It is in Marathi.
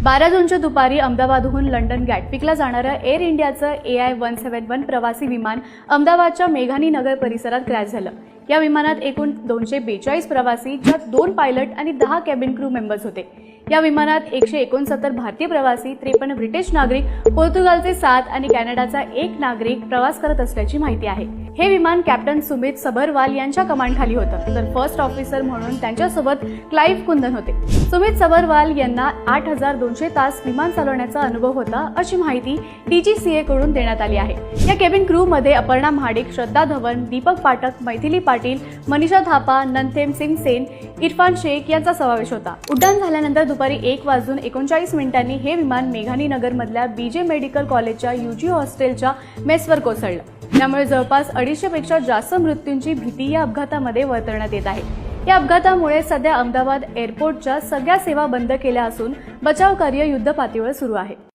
12 जूनच्या दुपारी अहमदाबादहून लंडन गॅटविकला जाणारं एअर इंडियाचं AI-171 प्रवासी विमान अहमदाबादच्या मेघानी नगर परिसरात क्रॅश झालं। या विमानात एकूण 242 प्रवासी, ज्यात 2 पायलट आणि 10 कॅबिन क्रू मेंबर्स होते। या विमानात 169 भारतीय प्रवासी, 53 ब्रिटिश नागरिक, पोर्तुगालचे 7 आणि कॅनडाचा 1 नागरिक प्रवास करत असल्याची माहिती आहे। हे विमान कॅप्टन सुमित सबरवाल यांच्या कमांडखाली होतं, तर फर्स्ट ऑफिसर म्हणून त्यांच्यासोबत क्लाइव्ह कुंदन होते। सुमित सबरवाल यांना 8200 तास विमान चालवण्याचा अनुभव होता, अशी माहिती DGCA कडून देण्यात आली आहे। या केबिन क्रू मध्ये अपर्णा महाडिक, श्रद्धा धवन, दीपक पाठक, मैथिली पाटील, मनीषा थापा, नंथेम सिंग सेन, इरफान शेख यांचा समावेश होता। उड्डाण झाल्यानंतर दुपारी 1:39 हे विमान मेघानी नगर मधल्या BJ मेडिकल कॉलेजच्या UG हॉस्टेलच्या मेसवर कोसळलं। त्यामुळे जवळपास 250 पेक्षा जास्त मृत्यूंची भीती या अपघातामध्ये वर्तवण्यात येत आहे। या अपघातामुळे सध्या अहमदाबाद एअरपोर्टच्या सगळ्या सेवा बंद केल्या असून बचाव कार्य युद्धपातळीवर सुरू आहे।